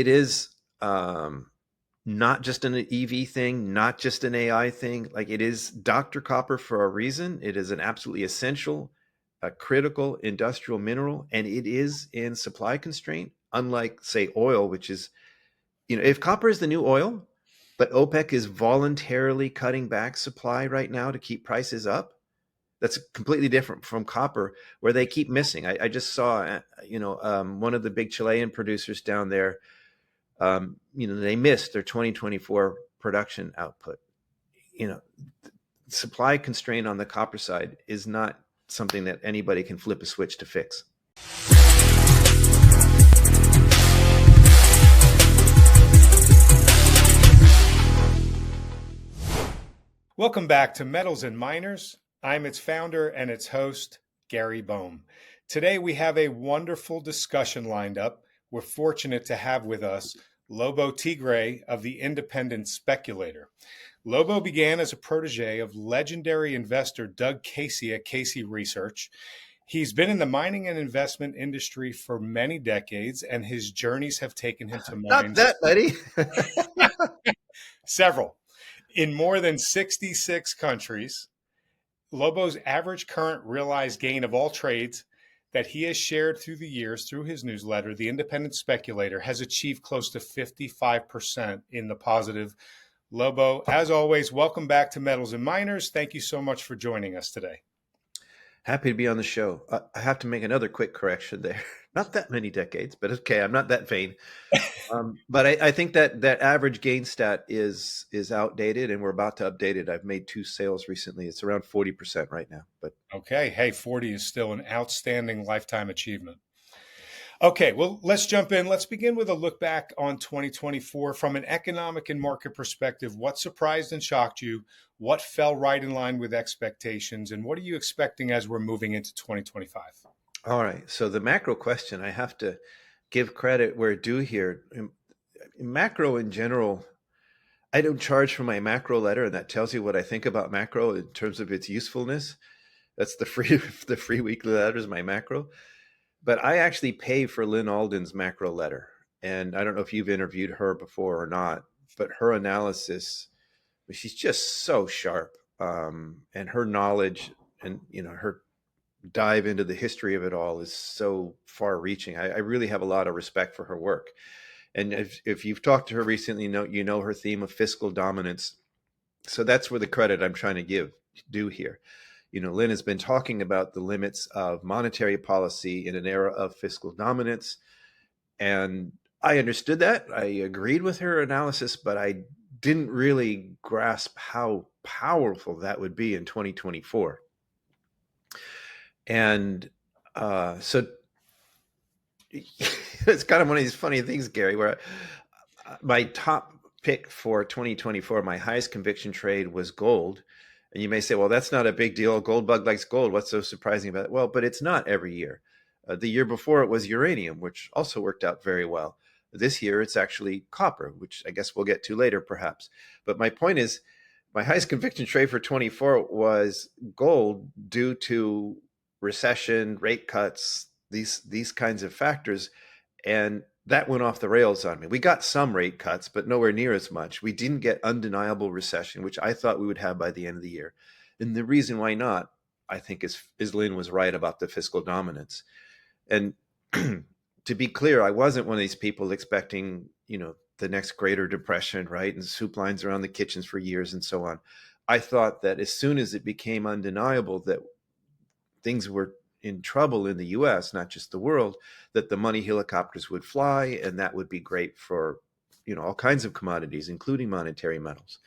It is not just an EV thing, not just an AI thing. Like, it is Dr. Copper for a reason. It is an absolutely essential, a critical industrial mineral, and it is in supply constraint, unlike, say, oil, which is, if copper is the new oil, but OPEC is voluntarily cutting back supply right now to keep prices up. That's completely different from copper, where they keep missing. I just saw, one of the big Chilean producers down there. They missed their 2024 production output. You know, supply constraint on the copper side is not something that anybody can flip a switch to fix. Welcome back to Metals and Miners. I'm its founder and its host, Gary Bohm. Today we have a wonderful discussion lined up. We're fortunate to have with us Lobo Tigre of the Independent Speculator. Lobo began as a protege of legendary investor Doug Casey at Casey Research. He's been in the mining and investment industry for many decades, and his journeys have taken him to mines. Not that, buddy. Several. In more than 66 countries. Lobo's average current realized gain of all trades that he has shared through the years through his newsletter, The Independent Speculator, has achieved close to 55% in the positive. Lobo, as always, welcome back to Metals and Miners. Thank you so much for joining us today. Happy to be on the show. I have to make another quick correction there. Not that many decades, but okay, I'm not that vain. But I think that average gain stat is outdated, and we're about to update it. I've made 2 sales recently. It's around 40% right now. But okay, hey, 40 is still an outstanding lifetime achievement. Okay, well, let's jump in. Let's begin with a look back on 2024 from an economic and market perspective. What surprised and shocked you? What fell right in line with expectations? And what are you expecting as we're moving into 2025? All right. So the macro question, I have to give credit where due here. In macro in general, I don't charge for my macro letter, and that tells you what I think about macro in terms of its usefulness. That's the free weekly letter is my macro. But I actually pay for Lynn Alden's macro letter. And I don't know if you've interviewed her before or not, but her analysis, she's just so sharp. And her knowledge and, her dive into the history of it all is so far reaching. I really have a lot of respect for her work. And if you've talked to her recently, you know her theme of fiscal dominance. So that's where the credit I'm trying to do here. Lynn has been talking about the limits of monetary policy in an era of fiscal dominance. And I understood that. I agreed with her analysis, but I didn't really grasp how powerful that would be in 2024. And so it's kind of one of these funny things, Gary, where my top pick for 2024, my highest conviction trade was gold. And you may say, well, that's not a big deal. Gold bug likes gold. What's so surprising about it? Well, but it's not every year. The year before it was uranium, which also worked out very well. This year it's actually copper, which I guess we'll get to later perhaps. But my point is, my highest conviction trade for 24 was gold due to recession, rate cuts, these kinds of factors. And that went off the rails on me. We got some rate cuts, but nowhere near as much. We didn't get undeniable recession, which I thought we would have by the end of the year. And the reason why not, I think, is Lynn was right about the fiscal dominance. And to be clear, I wasn't one of these people expecting, the next Greater Depression, right? And soup lines around the kitchens for years and so on. I thought that as soon as it became undeniable that things were in trouble in the US, not just the world, that the money helicopters would fly, and that would be great for, all kinds of commodities, including monetary metals.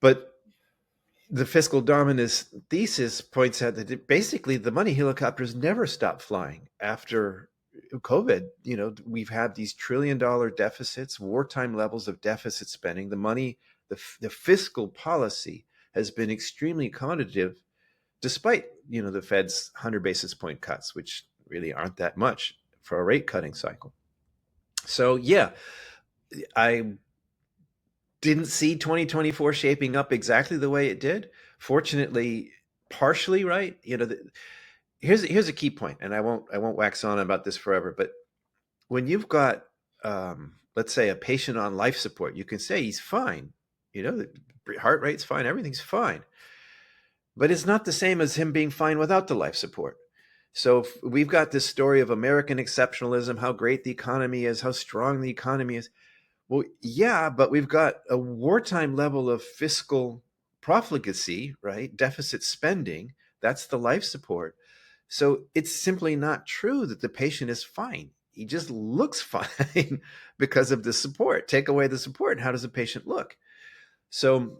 But the fiscal dominance thesis points out that basically the money helicopters never stopped flying after COVID. We've had these $1 trillion deficits, wartime levels of deficit spending. The money, the fiscal policy has been extremely accommodative, despite, the Fed's 100 basis point cuts, which really aren't that much for a rate cutting cycle. So yeah, I didn't see 2024 shaping up exactly the way it did. Fortunately, partially right. Here's a key point, and I won't wax on about this forever, but when you've got let's say, a patient on life support, you can say he's fine. The heart rate's fine, everything's fine. But it's not the same as him being fine without the life support. So we've got this story of American exceptionalism, how great the economy is, how strong the economy is. Well, yeah, but we've got a wartime level of fiscal profligacy, right? Deficit spending. That's the life support. So it's simply not true that the patient is fine. He just looks fine because of the support. Take away the support, and how does the patient look? So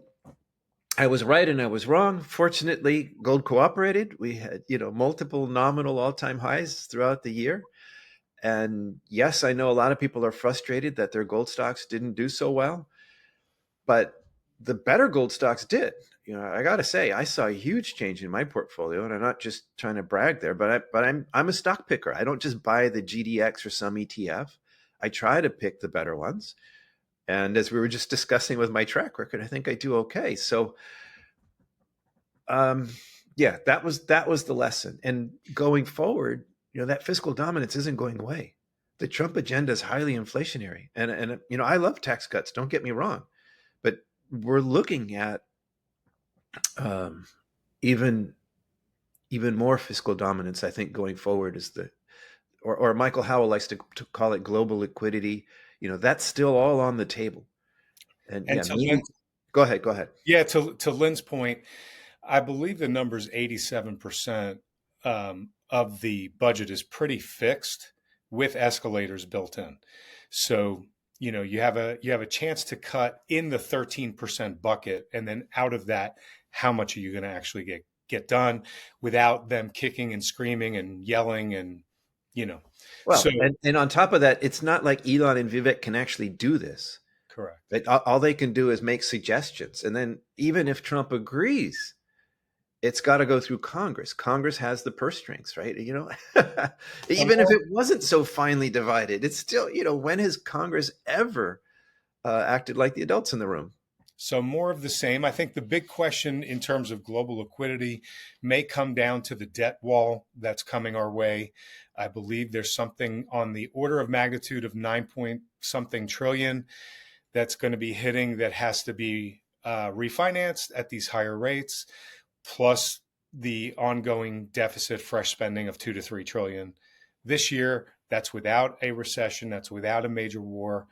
I was right and I was wrong. Fortunately, gold cooperated. We had, multiple nominal all-time highs throughout the year. And yes, I know a lot of people are frustrated that their gold stocks didn't do so well, but the better gold stocks did. I got to say, I saw a huge change in my portfolio, and I'm not just trying to brag there, but I'm a stock picker. I don't just buy the GDX or some ETF. I try to pick the better ones. And as we were just discussing with my track record, I think I do okay. So, yeah, that was the lesson. And going forward, that fiscal dominance isn't going away. The Trump agenda is highly inflationary, and I love tax cuts. Don't get me wrong, but we're looking at even more fiscal dominance. I think going forward is or Michael Howell likes to call it global liquidity. That's still all on the table. And And yeah, to Lynn, go ahead. yeah, to Lynn's point, I believe the number's 87% of the budget is pretty fixed with escalators built in. So, you have a chance to cut in the 13% bucket, and then out of that, how much are you going to actually get done without them kicking and screaming and yelling and Well, so and on top of that, it's not like Elon and Vivek can actually do this. correct. All they can do is make suggestions. And then even if Trump agrees, it's got to go through Congress. Congress has the purse strings, right? Even if it wasn't so finely divided, it's still, when has Congress ever acted like the adults in the room? So more of the same. I think the big question in terms of global liquidity may come down to the debt wall that's coming our way. I believe there's something on the order of magnitude of 9 point something trillion that's going to be hitting that has to be refinanced at these higher rates, plus the ongoing deficit fresh spending of 2 to 3 trillion this year. That's without a recession. That's without a major war.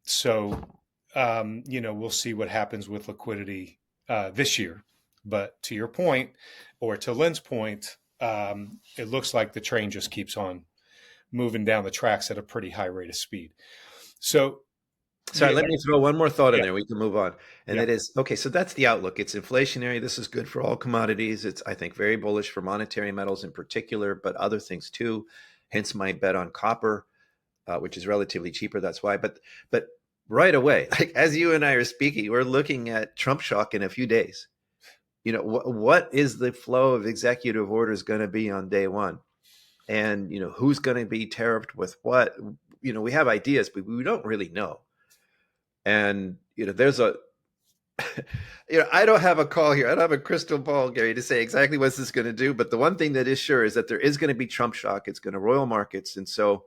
So we'll see what happens with liquidity this year. But to your point, or to Lynn's point, it looks like the train just keeps on moving down the tracks at a pretty high rate of speed. So, sorry, let me throw one more thought in yeah, there. We can move on. And yeah, it is, okay, so that's the outlook. It's inflationary. This is good for all commodities. It's, I think, very bullish for monetary metals in particular, but other things too. Hence my bet on copper, which is relatively cheaper. That's why. But right away, like as you and I are speaking, we're looking at Trump shock in a few days. What is the flow of executive orders going to be on day one? And, who's going to be tariffed with what? We have ideas, but we don't really know. And, there's a, I don't have a call here. I don't have a crystal ball, Gary, to say exactly what this is going to do. But the one thing that is sure is that there is going to be Trump shock. It's going to roil markets. And so,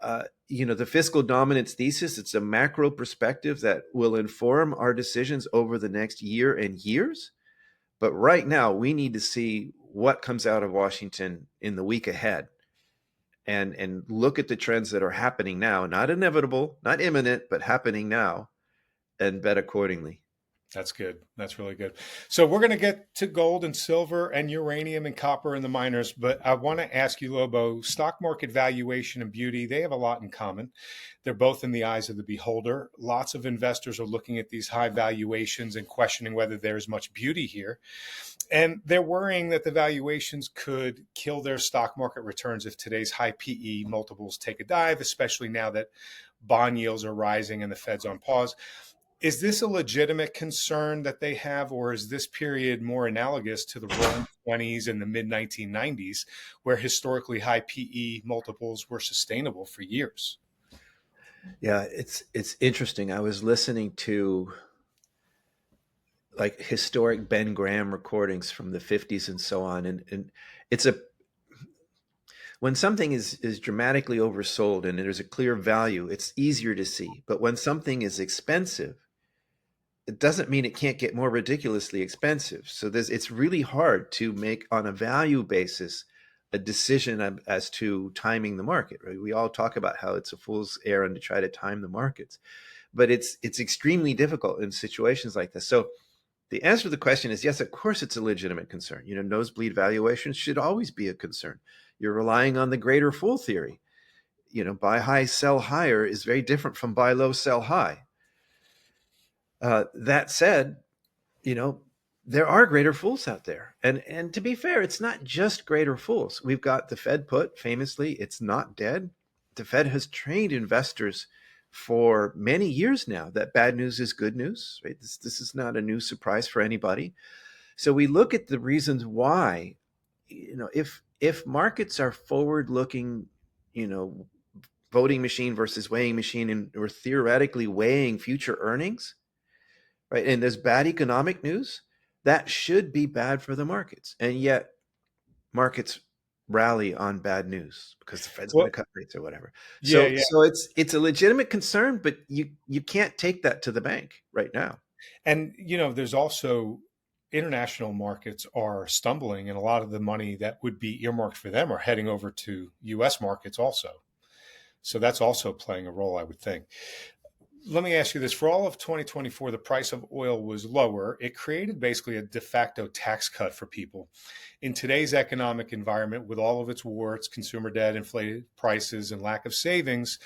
the fiscal dominance thesis, it's a macro perspective that will inform our decisions over the next year and years. But right now, we need to see what comes out of Washington in the week ahead and look at the trends that are happening now, not inevitable, not imminent, but happening now, and bet accordingly. that's good. That's really good. So we're going to get to gold and silver and uranium and copper and the miners, but I want to ask you, Lobo, stock market valuation and beauty, they have a lot in common. They're both in the eyes of the beholder. Lots of investors are looking at these high valuations and questioning whether there's much beauty here. And they're worrying that the valuations could kill their stock market returns if today's high PE multiples take a dive, especially now that bond yields are rising and the Fed's on pause. Is this a legitimate concern that they have, or is this period more analogous to the roaring 20s and the mid 1990s, where historically high PE multiples were sustainable for years? Yeah, it's interesting. I was listening to like historic Ben Graham recordings from the 50s and so on, and it's when something is dramatically oversold and there's a clear value, it's easier to see. But when something is expensive, it doesn't mean it can't get more ridiculously expensive. So it's really hard to make on a value basis a decision as to timing the market. Right? We all talk about how it's a fool's errand to try to time the markets, but it's extremely difficult in situations like this. So the answer to the question is yes, of course it's a legitimate concern. Nosebleed valuations should always be a concern. You're relying on the greater fool theory. Buy high, sell higher is very different from buy low, sell high. That said, there are greater fools out there. And to be fair, it's not just greater fools. We've got the Fed put, famously, it's not dead. The Fed has trained investors for many years now that bad news is good news, right? This is not a new surprise for anybody. So we look at the reasons why, if markets are forward looking, voting machine versus weighing machine, and we're theoretically weighing future earnings, right? And there's bad economic news, that should be bad for the markets. And yet markets rally on bad news because the Fed's going to cut rates or whatever. So it's a legitimate concern, but you can't take that to the bank right now. And there's also international markets are stumbling, and a lot of the money that would be earmarked for them are heading over to US markets also. So that's also playing a role, I would think. Let me ask you this. For all of 2024, the price of oil was lower. It created basically a de facto tax cut for people. In today's economic environment, with all of its warts, consumer debt, inflated prices, and lack of savings,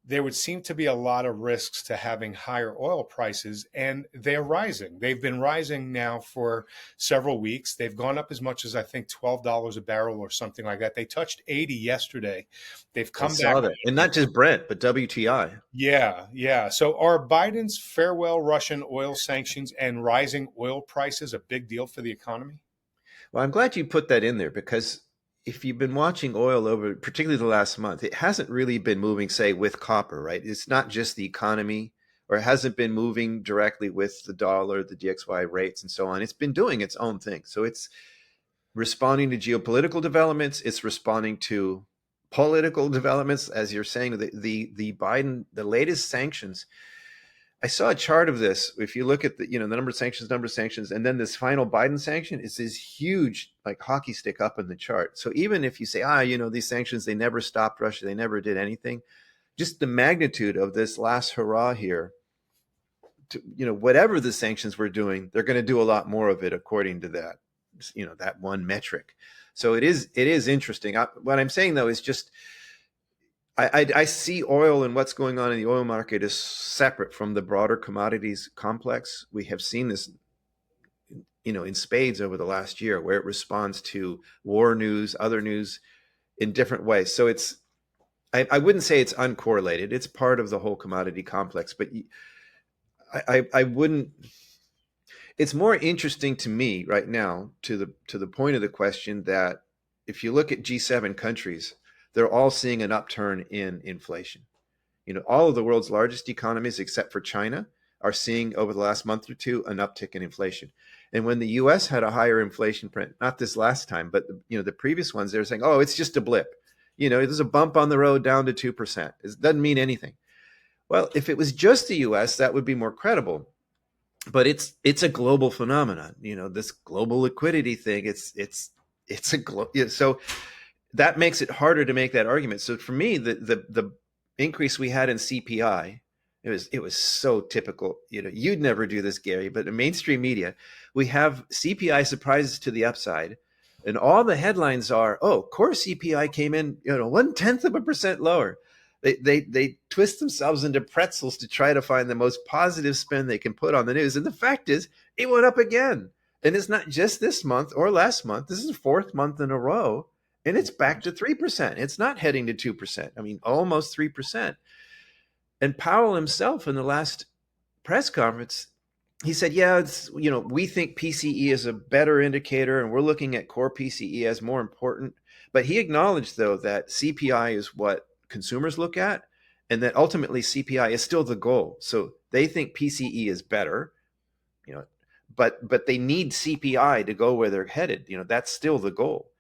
there would seem to be a lot of risks to having higher oil prices, and they're rising. They've been rising now for several weeks. They've gone up as much as, I think, $12 a barrel or something like that. They touched 80 yesterday. They've come back. That. And not just Brent, but WTI. Yeah. So are Biden's farewell Russian oil sanctions and rising oil prices a big deal for the economy? Well, I'm glad you put that in there, because if you've been watching oil over particularly the last month, it hasn't really been moving, say, with copper, right? It's not just the economy, or it hasn't been moving directly with the dollar, the DXY rates, and so on. It's been doing its own thing. So it's responding to geopolitical developments. It's responding to political developments, as you're saying, the Biden, the latest sanctions. I saw a chart of this. If you look at the number of sanctions, and then this final Biden sanction is this huge like hockey stick up in the chart. So even if you say, these sanctions, they never stopped Russia, they never did anything, just the magnitude of this last hurrah here, whatever the sanctions were doing, they're going to do a lot more of it according to that, that one metric. So it is interesting. What I'm saying though is just, I see oil and what's going on in the oil market is separate from the broader commodities complex. We have seen this, in spades over the last year, where it responds to war news, other news in different ways. So I wouldn't say it's uncorrelated. It's part of the whole commodity complex, but I wouldn't. It's more interesting to me right now, to the point of the question, that if you look at G7 countries, they're all seeing an upturn in inflation. All of the world's largest economies, except for China, are seeing over the last month or two an uptick in inflation. And when the US had a higher inflation print, not this last time, but the previous ones, they're saying, oh, it's just a blip. There's a bump on the road down to 2%. It doesn't mean anything. Well, if it was just the US, that would be more credible. But it's a global phenomenon. This global liquidity thing, it's a so that makes it harder to make that argument. So for me, the increase we had in CPI, it was so typical. You'd never do this, Gary, but in mainstream media, we have CPI surprises to the upside, and all the headlines are, oh, core CPI came in 0.1% lower. They twist themselves into pretzels to try to find the most positive spin they can put on the news. And the fact is, it went up again. And it's not just this month or last month. This is the fourth month in a row. And it's back to 3%. It's not heading to 2%. I mean, almost 3%. And Powell himself, in the last press conference, he said, we think PCE is a better indicator, and we're looking at core PCE as more important. But he acknowledged, though, that CPI is what consumers look at, and that ultimately CPI is still the goal. So they think PCE is better, but they need CPI to go where they're headed. That's still the goal.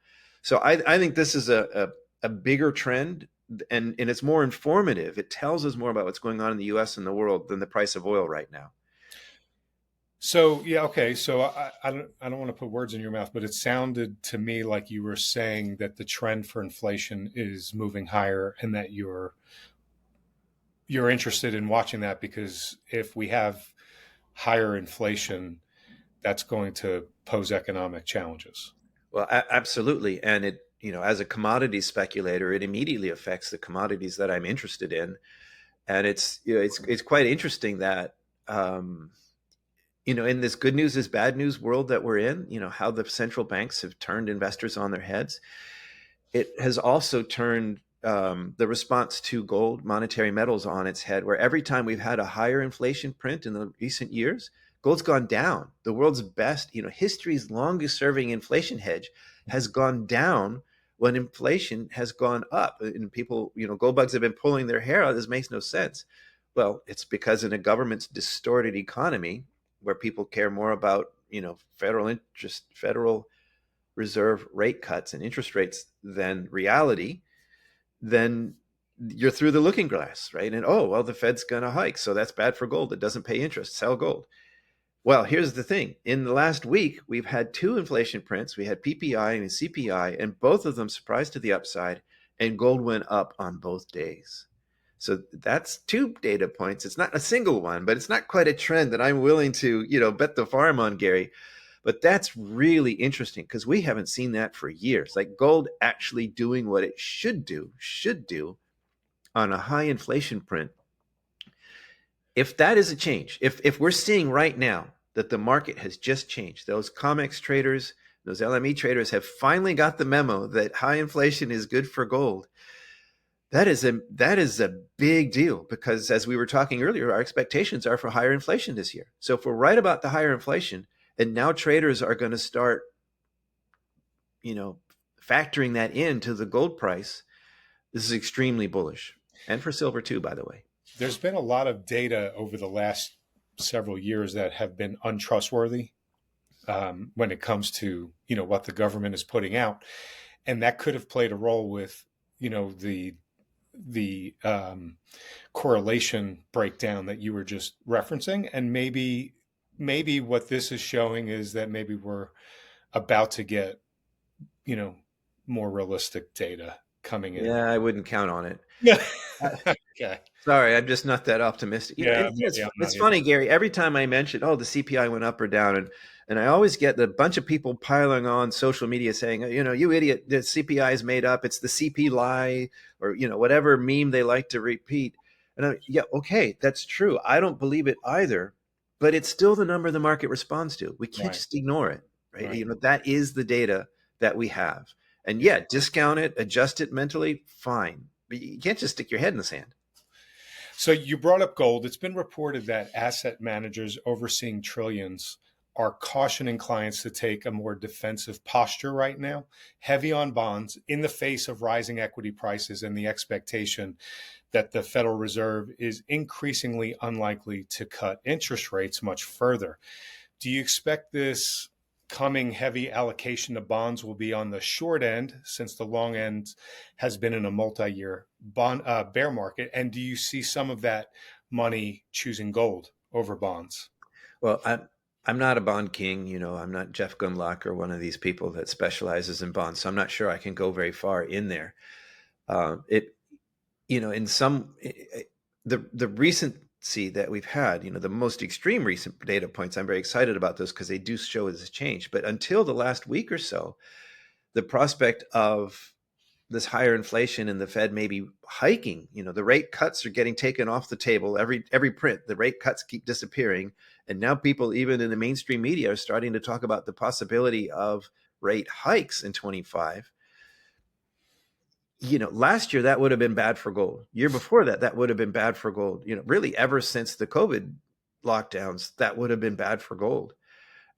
So I think this is a a bigger trend, and it's more informative. It tells us more about what's going on in the US and the world than the price of oil right now. So yeah, okay. So I don't want to put words in your mouth, but it sounded to me like you were saying that the trend for inflation is moving higher, and that you're interested in watching that, because if we have higher inflation, that's going to pose economic challenges. Well, absolutely. And it, as a commodity speculator, it immediately affects the commodities that I'm interested in. And it's quite interesting that, um, in this good news is bad news world that we're in, how the central banks have turned investors on their heads. It has also turned the response to gold, monetary metals, on its head, where every time we've had a higher inflation print in the recent years, gold's gone down. The world's best, history's longest serving inflation hedge has gone down when inflation has gone up. And people, gold bugs have been pulling their hair out. This makes no sense. Well, it's because in a government's distorted economy where people care more about, federal reserve rate cuts and interest rates than reality, then you're through the looking glass, right? And oh, well, the Fed's going to hike, so that's bad for gold. It doesn't pay interest. Sell gold. Well, here's the thing. In the last week, we've had two inflation prints. We had PPI and CPI, and both of them surprised to the upside, and gold went up on both days. So that's two data points. It's not a single one, but it's not quite a trend that I'm willing to, bet the farm on, Gary. But that's really interesting because we haven't seen that for years. Like gold actually doing what it should do on a high inflation print. If that is a change, if we're seeing right now that the market has just changed, those COMEX traders, those LME traders have finally got the memo that high inflation is good for gold. That is a big deal because, as we were talking earlier, our expectations are for higher inflation this year. So if we're right about the higher inflation, and now traders are going to start, factoring that into the gold price, this is extremely bullish, and for silver too, by the way. There's been a lot of data over the last several years that have been untrustworthy when it comes to what the government is putting out, and that could have played a role with the correlation breakdown that you were just referencing. And maybe what this is showing is that maybe we're about to get more realistic data coming in. Yeah, I wouldn't count on it. Yeah. Okay. Sorry, I'm just not that optimistic. Yeah, It's funny, Gary. Every time I mention, oh, the CPI went up or down, and I always get a bunch of people piling on social media saying, you idiot, the CPI is made up. It's the CP lie, or whatever meme they like to repeat. And yeah, okay, that's true. I don't believe it either, but it's still the number the market responds to. We can't just ignore it, right? Right. That is the data that we have. And yeah, discount it, adjust it mentally, fine. But you can't just stick your head in the sand. So you brought up gold. It's been reported that asset managers overseeing trillions are cautioning clients to take a more defensive posture right now, heavy on bonds in the face of rising equity prices and the expectation that the Federal Reserve is increasingly unlikely to cut interest rates much further. Do you expect this coming heavy allocation to bonds will be on the short end, since the long end has been in a multi-year bond bear market? And do you see some of that money choosing gold over bonds? Well, I'm not a bond king. I'm not Jeff Gundlach or one of these people that specializes in bonds. So I'm not sure I can go very far in there. In some, the recency that we've had, the most extreme recent data points, I'm very excited about those because they do show this change. But until the last week or so, the prospect of this higher inflation and the Fed maybe hiking, the rate cuts are getting taken off the table. Every print, the rate cuts keep disappearing. And now people, even in the mainstream media, are starting to talk about the possibility of rate hikes in 25. Last year that would have been bad for gold. Year before that would have been bad for gold. Really ever since the COVID lockdowns, that would have been bad for gold.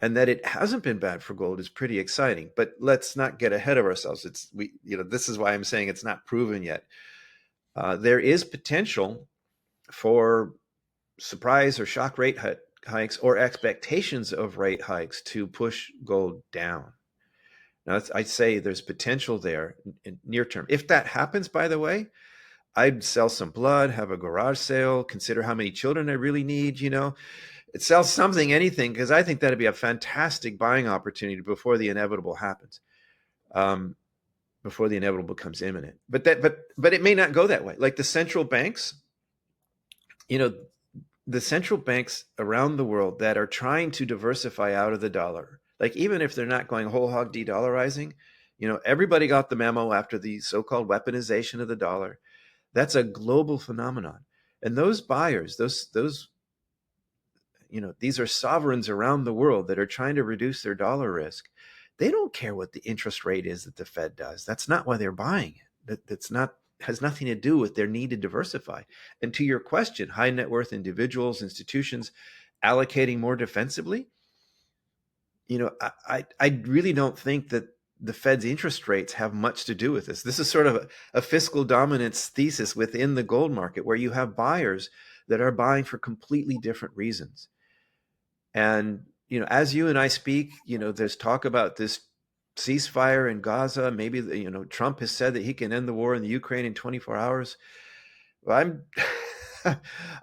And that it hasn't been bad for gold is pretty exciting. But let's not get ahead of ourselves. This is why I'm saying it's not proven yet. There is potential for surprise or shock rate hikes or expectations of rate hikes to push gold down. Now, I'd say there's potential there in near term. If that happens, by the way, I'd sell some blood, have a garage sale, consider how many children I really need, sell something, anything, because I think that'd be a fantastic buying opportunity before the inevitable happens, before the inevitable becomes imminent. But it may not go that way. Like the central banks, the central banks around the world that are trying to diversify out of the dollar, like even if they're not going whole hog de-dollarizing, everybody got the memo after the so-called weaponization of the dollar. That's a global phenomenon. And those buyers, those these are sovereigns around the world that are trying to reduce their dollar risk. They don't care what the interest rate is that the Fed does. That's not why they're buying it. That's not has nothing to do with their need to diversify. And to your question, high net worth individuals, institutions allocating more defensively, I really don't think that the Fed's interest rates have much to do with this. This is sort of a fiscal dominance thesis within the gold market where you have buyers that are buying for completely different reasons. And, as you and I speak, there's talk about this ceasefire in Gaza. Maybe, Trump has said that he can end the war in the Ukraine in 24 hours. Well,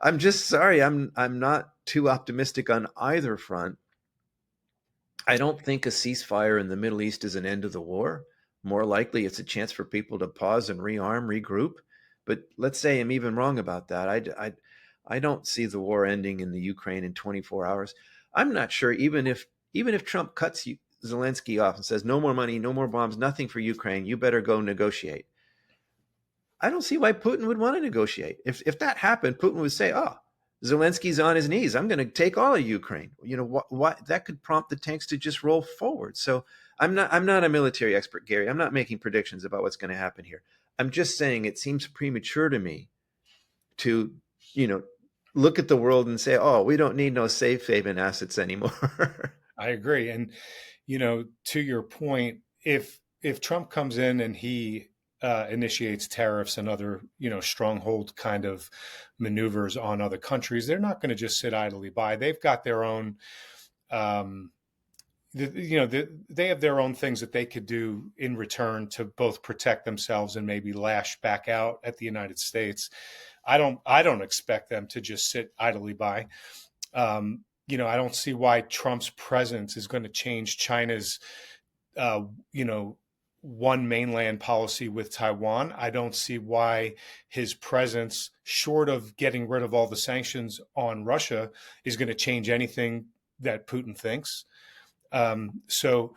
I'm just sorry. I'm not too optimistic on either front. I don't think a ceasefire in the Middle East is an end of the war. More likely, it's a chance for people to pause and rearm, regroup. But let's say I'm even wrong about that. I don't see the war ending in the Ukraine in 24 hours. I'm not sure even if Trump cuts Zelensky off and says no more money, no more bombs, nothing for Ukraine, you better go negotiate. I don't see why Putin would want to negotiate. If that happened, Putin would say, "Oh, Zelensky's on his knees. I'm going to take all of Ukraine." What that could prompt the tanks to just roll forward. So I'm not a military expert, Gary. I'm not making predictions about what's going to happen here. I'm just saying it seems premature to me to, look at the world and say, "Oh, we don't need no safe haven assets anymore." I agree. And, to your point, if Trump comes in and he initiates tariffs and other, stronghold kind of maneuvers on other countries, they're not going to just sit idly by. They've got their own, they have their own things that they could do in return to both protect themselves and maybe lash back out at the United States. I don't expect them to just sit idly by. I don't see why Trump's presence is going to change China's, one mainland policy with Taiwan. I don't see why his presence, short of getting rid of all the sanctions on Russia, is going to change anything that Putin thinks. So,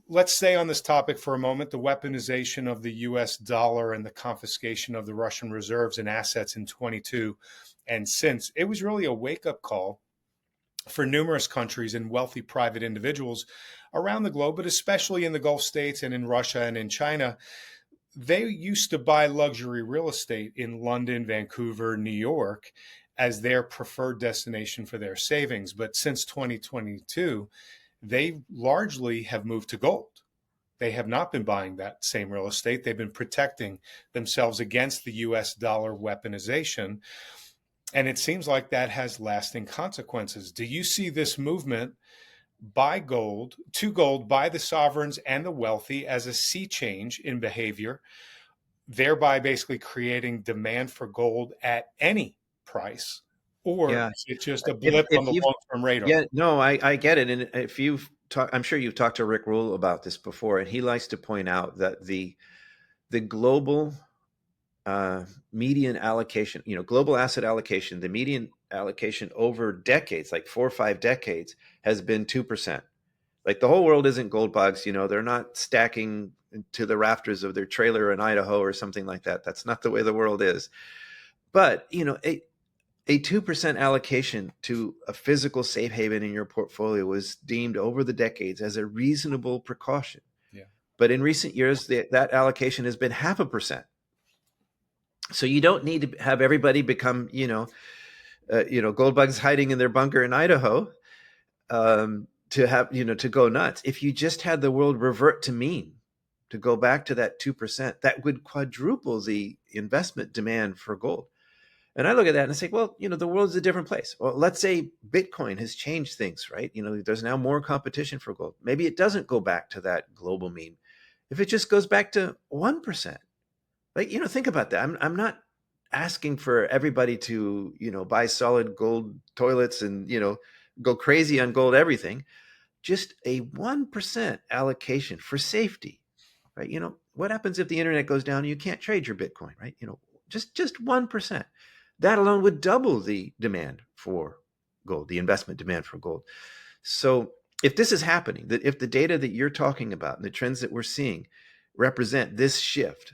let's stay on this topic for a moment, the weaponization of the US dollar and the confiscation of the Russian reserves and assets in 22. And since it was really a wake-up call for numerous countries and wealthy private individuals around the globe, but especially in the Gulf states and in Russia and in China. They used to buy luxury real estate in London, Vancouver, New York as their preferred destination for their savings. But since 2022, they largely have moved to gold. They have not been buying that same real estate. They've been protecting themselves against the US dollar weaponization. And it seems like that has lasting consequences. Do you see this movement by gold by the sovereigns and the wealthy as a sea change in behavior, thereby basically creating demand for gold at any price? Or is it just a blip on the long-term radar? Yeah, no, I get it. And if I'm sure you've talked to Rick Rule about this before, and he likes to point out that the global median allocation, global asset allocation, the median allocation over decades, like 4 or 5 decades, has been 2%. Like the whole world isn't gold bugs, they're not stacking to the rafters of their trailer in Idaho or something like that. That's not the way the world is. But, a 2% allocation to a physical safe haven in your portfolio was deemed over the decades as a reasonable precaution. Yeah. But in recent years, that allocation has been 0.5%. So you don't need to have everybody become, gold bugs hiding in their bunker in Idaho to have, to go nuts. If you just had the world revert to mean, to go back to that 2%, that would quadruple the investment demand for gold. And I look at that and I say, well, the world's a different place. Well, let's say Bitcoin has changed things, right? There's now more competition for gold. Maybe it doesn't go back to that global mean. If it just goes back to 1%, like, think about that. I'm not asking for everybody to, buy solid gold toilets and, go crazy on gold everything. Just a 1% allocation for safety, right? What happens if the internet goes down and you can't trade your Bitcoin, right? Just 1%. That alone would double the demand for gold, the investment demand for gold. So if this is happening, that if the data that you're talking about and the trends that we're seeing represent this shift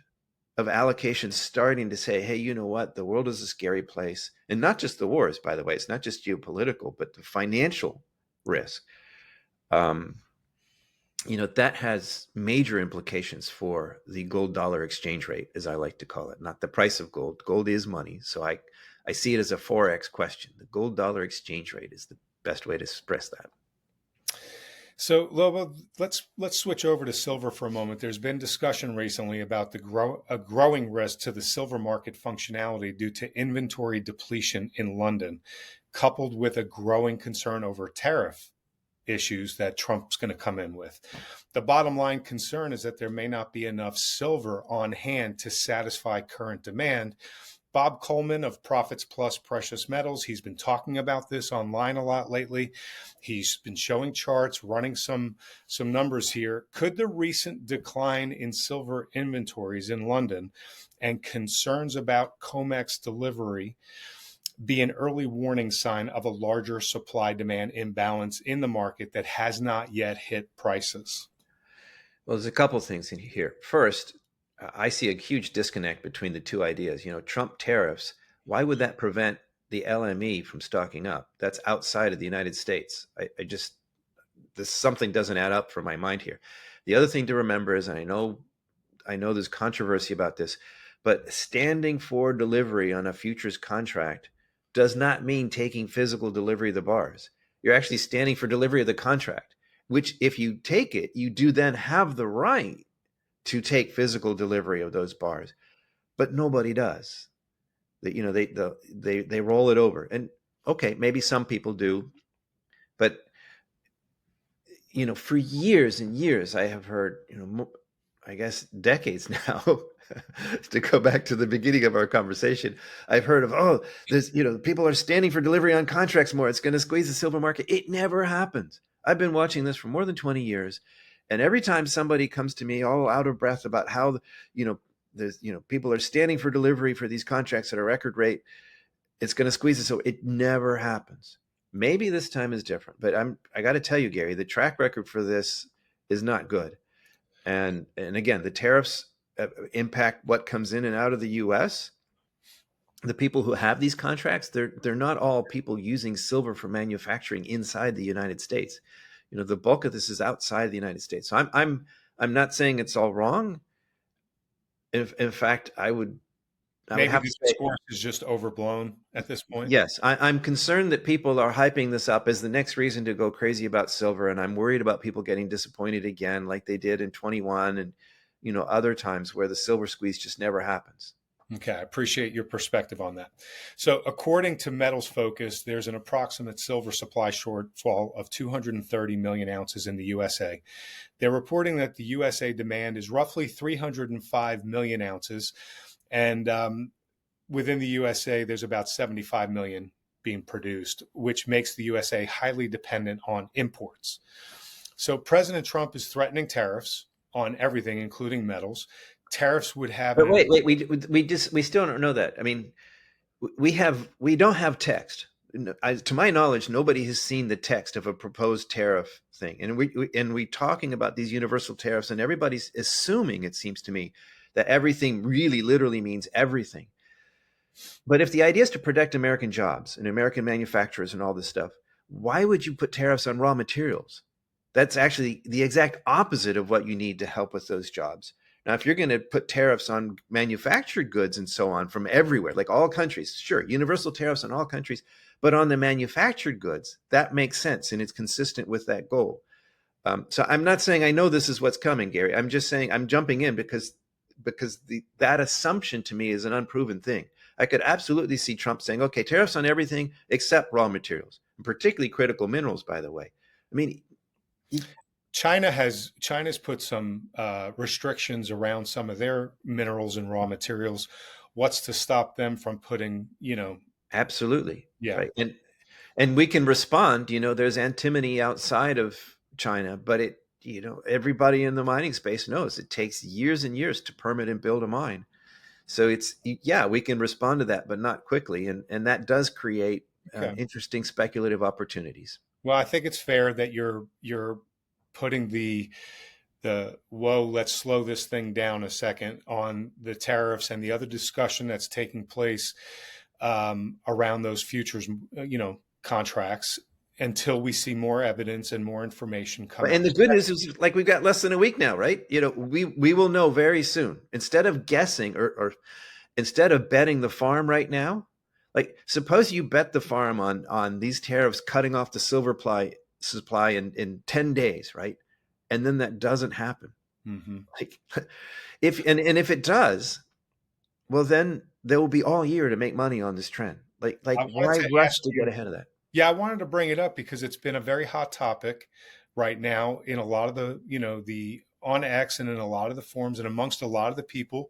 of allocations starting to say, hey, you know what? The world is a scary place. And not just the wars, by the way. It's not just geopolitical, but the financial risk. That has major implications for the gold dollar exchange rate, as I like to call it, not the price of gold. Gold is money. So I see it as a Forex question. The gold dollar exchange rate is the best way to express that. So, Lobo, let's switch over to silver for a moment. There's been discussion recently about a growing risk to the silver market functionality due to inventory depletion in London, coupled with a growing concern over tariff issues that Trump's going to come in with. The bottom line concern is that there may not be enough silver on hand to satisfy current demand. Bob Coleman of Profits Plus Precious Metals, he's been talking about this online a lot lately. He's been showing charts, running some numbers here. Could the recent decline in silver inventories in London and concerns about COMEX delivery be an early warning sign of a larger supply-demand imbalance in the market that has not yet hit prices? Well, there's a couple of things in here. First, I see a huge disconnect between the two ideas. Trump tariffs, why would that prevent the LME from stocking up? That's outside of the United States. Something doesn't add up for my mind here. The other thing to remember is, and I know there's controversy about this, but standing for delivery on a futures contract does not mean taking physical delivery of the bars. You're actually standing for delivery of the contract, which if you take it, you do then have the right to take physical delivery of those bars, but nobody does. They roll it over, and okay, maybe some people do, but for years and years, I have heard, I guess decades now, to go back to the beginning of our conversation, I've heard of, there's, people are standing for delivery on contracts more. It's going to squeeze the silver market. It never happens. I've been watching this for more than 20 years. And every time somebody comes to me all out of breath about how, there's, people are standing for delivery for these contracts at a record rate, it's going to squeeze it. So it never happens. Maybe this time is different, but I got to tell you, Gary, the track record for this is not good. And again, the tariffs impact what comes in and out of the U.S. The people who have these contracts, they're not all people using silver for manufacturing inside the United States. The bulk of this is outside the United States. So I'm not saying it's all wrong. In fact, I would have the to say, discourse is just overblown at this point. yes, I'm concerned that people are hyping this up as the next reason to go crazy about silver, and I'm worried about people getting disappointed again, like they did in 21 and other times where the silver squeeze just never happens. Okay, I appreciate your perspective on that. So according to Metals Focus, there's an approximate silver supply shortfall of 230 million ounces in the USA. They're reporting that the USA demand is roughly 305 million ounces. And within the USA, there's about 75 million being produced, which makes the USA highly dependent on imports. So President Trump is threatening tariffs on everything, including metals. Tariffs would have. But wait, we still don't know that. I mean, we don't have text. To my knowledge, nobody has seen the text of a proposed tariff thing, and we talking about these universal tariffs, and everybody's assuming, it seems to me, that everything really literally means everything. But if the idea is to protect American jobs and American manufacturers and all this stuff, why would you put tariffs on raw materials? That's actually the exact opposite of what you need to help with those jobs. Now, if you're going to put tariffs on manufactured goods and so on from everywhere, like all countries, sure, universal tariffs on all countries, but on the manufactured goods, that makes sense and it's consistent with that goal. So I'm not saying I know this is what's coming, Gary. I'm just saying I'm jumping in because that assumption to me is an unproven thing. I could absolutely see Trump saying, okay, tariffs on everything except raw materials, and particularly critical minerals, by the way. I mean, China's put some restrictions around some of their minerals and raw materials. What's to stop them from putting, absolutely. yeah, Right. And we can respond, there's antimony outside of China, but everybody in the mining space knows it takes years and years to permit and build a mine. So yeah, we can respond to that, but not quickly. And that does create okay. interesting speculative opportunities. Well, I think it's fair that you're putting the whoa, let's slow this thing down a second on the tariffs and the other discussion that's taking place around those futures, contracts until we see more evidence and more information come out. And the good news is, like, we've got less than a week now, right? We will know very soon. Instead of guessing or instead of betting the farm right now, like, suppose you bet the farm on these tariffs cutting off the silver supply in 10 days, right? And then that doesn't happen. Mm-hmm. Like, if it does, well, then there will be all year to make money on this trend. Like I wanted why to rush ask to you, get ahead of that? yeah, I wanted to bring it up because it's been a very hot topic right now in a lot of the on X and in a lot of the forums and amongst a lot of the people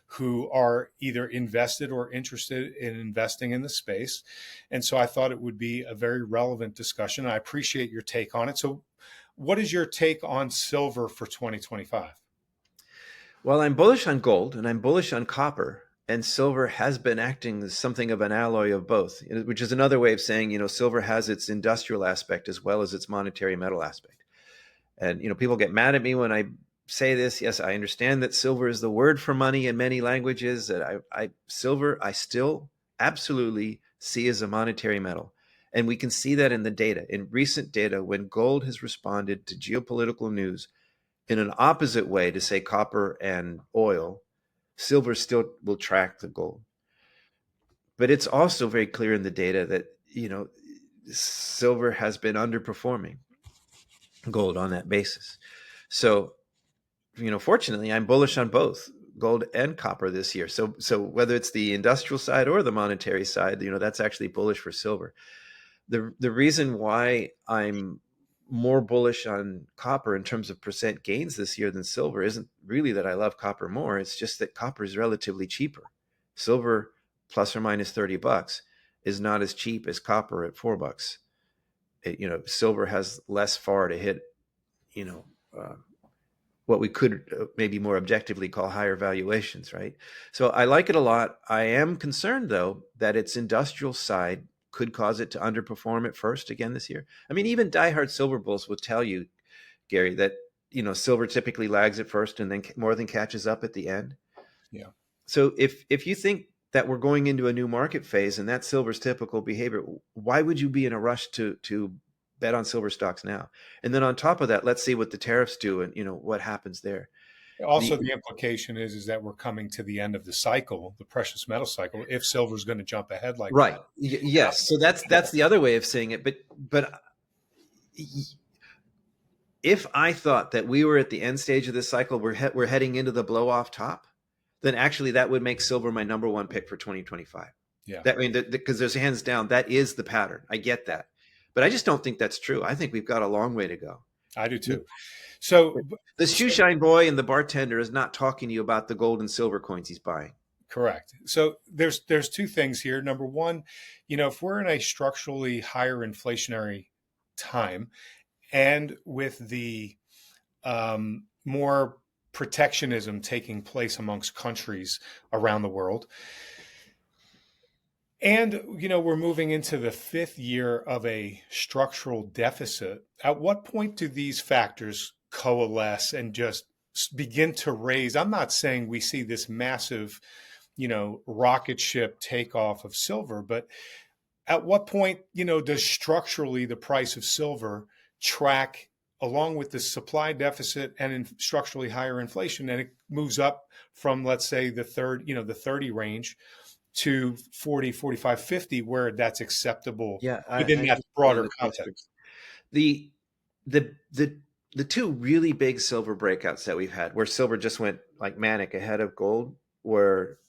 who are either invested or interested in investing in the space. And so I thought it would be a very relevant discussion. I appreciate your take on it. So what is your take on silver for 2025? Well, I'm bullish on gold and I'm bullish on copper. And silver has been acting as something of an alloy of both, which is another way of saying, silver has its industrial aspect as well as its monetary metal aspect. And, people get mad at me when I say this. Yes, I understand that silver is the word for money in many languages. That silver, I still absolutely see as a monetary metal. And we can see that in the data, in recent data, when gold has responded to geopolitical news in an opposite way to, say, copper and oil, silver still will track the gold. But it's also very clear in the data that, silver has been underperforming gold on that basis. So, fortunately, I'm bullish on both gold and copper this year. So whether it's the industrial side or the monetary side, that's actually bullish for silver. The reason why I'm more bullish on copper in terms of percent gains this year than silver isn't really that I love copper more. It's just that copper is relatively cheaper. Silver plus or minus $30 is not as cheap as copper at $4. Silver has less far to hit, uh, what we could maybe more objectively call higher valuations, right? So I like it a lot. I am concerned, though, that its industrial side could cause it to underperform at first again this year. I mean, even diehard silver bulls will tell you, Gary, that silver typically lags at first and then more than catches up at the end. Yeah. So if you think that we're going into a new market phase and that's silver's typical behavior, why would you be in a rush to bet on silver stocks now? And then on top of that, let's see what the tariffs do and what happens there. Also, the implication is that we're coming to the end of the cycle, the precious metal cycle, if silver is going to jump ahead like Right. that. Yes. So that's the other way of saying it. But if I thought that we were at the end stage of this cycle, we're heading into the blow off top, then actually that would make silver my number one pick for 2025. Yeah. That, I mean, because there's hands down, that is the pattern. I get that. But I just don't think that's true. I think we've got a long way to go. I do too. So the shoeshine boy and the bartender is not talking to you about the gold and silver coins he's buying. Correct. So there's two things here. Number one, if we're in a structurally higher inflationary time, and with the more protectionism taking place amongst countries around the world, and we're moving into the fifth year of a structural deficit, at what point do these factors coalesce and just begin to raise? I'm not saying we see this massive rocket ship takeoff of silver, but at what point does structurally the price of silver track along with the supply deficit and structurally higher inflation, and it moves up from, let's say, the 30 range to 40, 45, 50, where that's acceptable within that broader context. The two really big silver breakouts that we've had, where silver just went like manic ahead of gold, were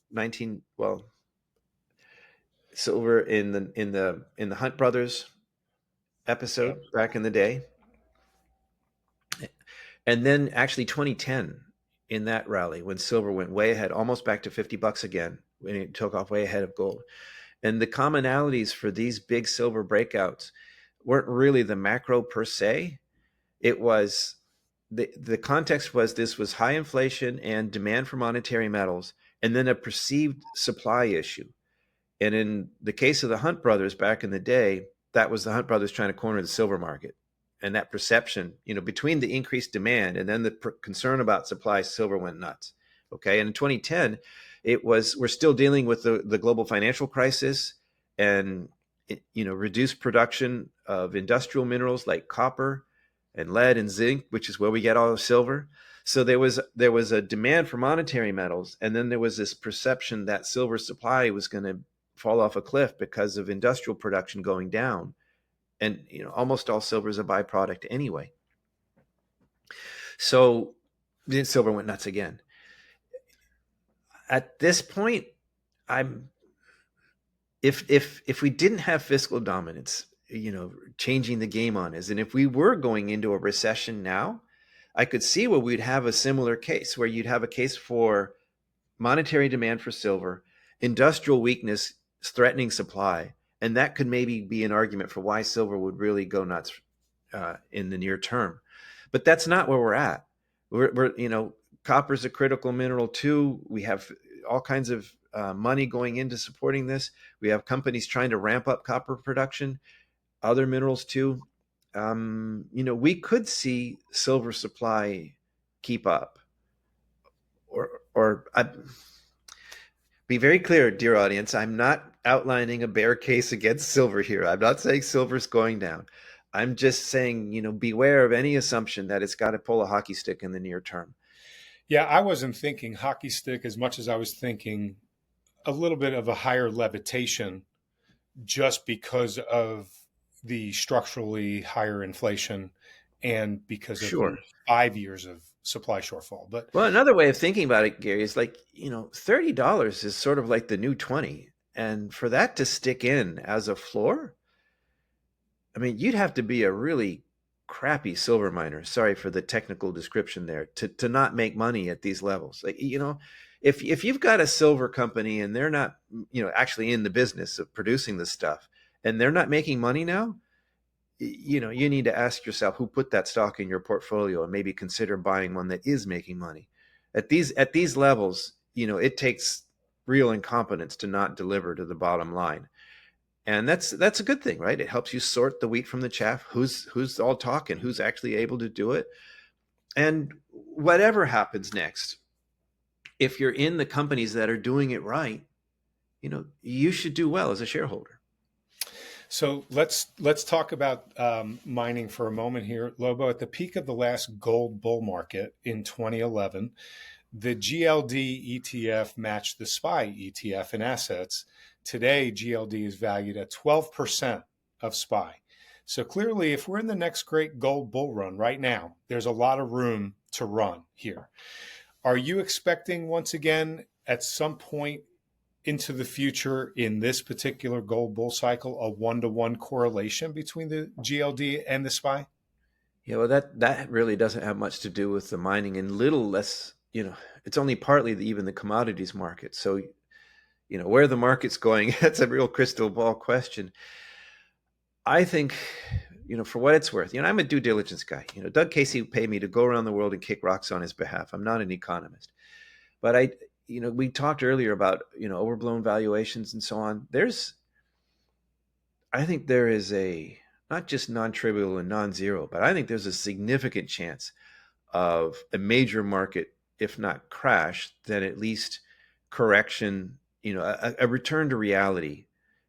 silver in the Hunt Brothers episode Yep. back in the day, and then actually 2010 in that rally when silver went way ahead, almost back to $50 again when it took off way ahead of gold. And the commonalities for these big silver breakouts weren't really the macro per se. It was the context was this was high inflation and demand for monetary metals, and then a perceived supply issue. And in the case of the Hunt brothers back in the day, that was the Hunt brothers trying to corner the silver market. And that perception, between the increased demand and then the concern about supply, silver went nuts. Okay. And in 2010, we're still dealing with the global financial crisis and, reduced production of industrial minerals like copper and lead and zinc, which is where we get all the silver. So there was a demand for monetary metals, and then there was this perception that silver supply was going to fall off a cliff because of industrial production going down. And almost all silver is a byproduct anyway. So then silver went nuts again. At this point, I'm if we didn't have fiscal dominance, changing the game on us, and if we were going into a recession now, I could see where we'd have a similar case where you'd have a case for monetary demand for silver, industrial weakness threatening supply, and that could maybe be an argument for why silver would really go nuts in the near term. But that's not where we're at. We're copper's a critical mineral too. We have all kinds of money going into supporting this. We have companies trying to ramp up copper production, other minerals too. We could see silver supply keep up, or be very clear, dear audience. I'm not outlining a bear case against silver here. I'm not saying silver's going down. I'm just saying, beware of any assumption that it's got to pull a hockey stick in the near term. Yeah, I wasn't thinking hockey stick as much as I was thinking a little bit of a higher levitation just because of the structurally higher inflation and because of the Sure. 5 years of supply shortfall. But Well, another way of thinking about it, Gary, is like, $30 is sort of like the new 20. And for that to stick in as a floor, I mean, you'd have to be a really crappy silver miner. Sorry for the technical description there, to not make money at these levels. Like, if you've got a silver company and they're not, actually in the business of producing this stuff and they're not making money now, you need to ask yourself who put that stock in your portfolio and maybe consider buying one that is making money. At these levels, it takes real incompetence to not deliver to the bottom line. And that's a good thing, right? It helps you sort the wheat from the chaff. Who's all talking, who's actually able to do it. And whatever happens next, if you're in the companies that are doing it right, you should do well as a shareholder. so let's talk about mining for a moment here, Lobo. At the peak of the last gold bull market in 2011, the GLD ETF matched the SPY ETF in assets. Today, GLD is valued at 12% of SPY. So clearly, if we're in the next great gold bull run right now, there's a lot of room to run here. Are you expecting, once again, at some point into the future in this particular gold bull cycle, a one-to-one correlation between the GLD and the SPY? Yeah, well, that really doesn't have much to do with the mining, and little less, it's only partly even the commodities market. So, where the market's going, that's a real crystal ball question. I think, for what it's worth, I'm a due diligence guy. Doug Casey paid me to go around the world and kick rocks on his behalf. I'm not an economist, but we talked earlier about, overblown valuations and so on. I think there is a, not just non-trivial and non-zero, but I think there's a significant chance of a major market, if not crash, then at least correction, a return to reality.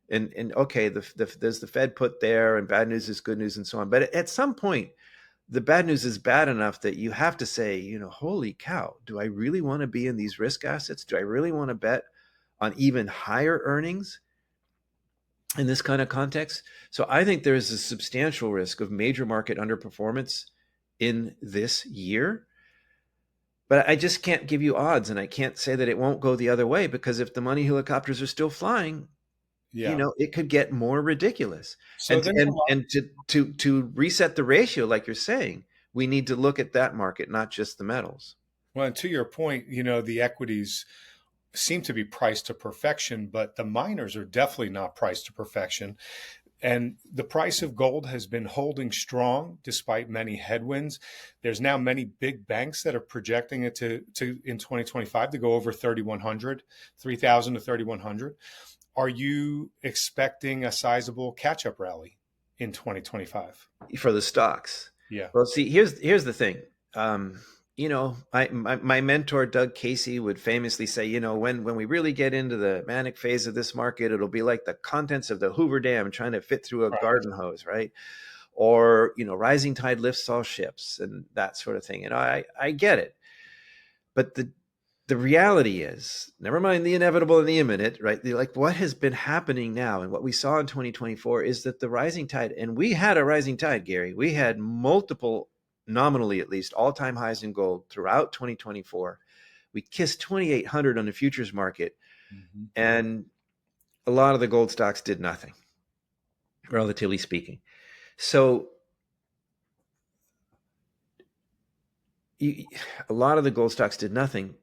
And okay, there's the Fed put there, and bad news is good news and so on. But at some point, the bad news is bad enough that you have to say, holy cow, do I really want to be in these risk assets? Do I really want to bet on even higher earnings in this kind of context? So I think there is a substantial risk of major market underperformance in this year. But I just can't give you odds, and I can't say that it won't go the other way, because if the money helicopters are still flying, Yeah. it could get more ridiculous. So And there's a and lot. and to reset the ratio, like you're saying, we need to look at that market, not just the metals. Well, and to your point, the equities seem to be priced to perfection, but the miners are definitely not priced to perfection. And the price of gold has been holding strong despite many headwinds. There's now many big banks that are projecting it to in 2025 to go over 3,100, 3,000 to 3,100. Are you expecting a sizable catch-up rally in 2025? For the stocks. Yeah. Well, see, here's the thing. My mentor Doug Casey would famously say, when we really get into the manic phase of this market, it'll be like the contents of the Hoover Dam trying to fit through a Right. garden hose, right? Or rising tide lifts all ships and that sort of thing. And I get it, but the reality is, never mind the inevitable and the imminent, right? Like what has been happening now and what we saw in 2024 is that the rising tide, and we had a rising tide, Gary. We had multiple, nominally at least, all-time highs in gold throughout 2024. We kissed 2,800 on the futures market, Mm-hmm. and a lot of the gold stocks did nothing, relatively speaking. So a lot of the gold stocks did nothing.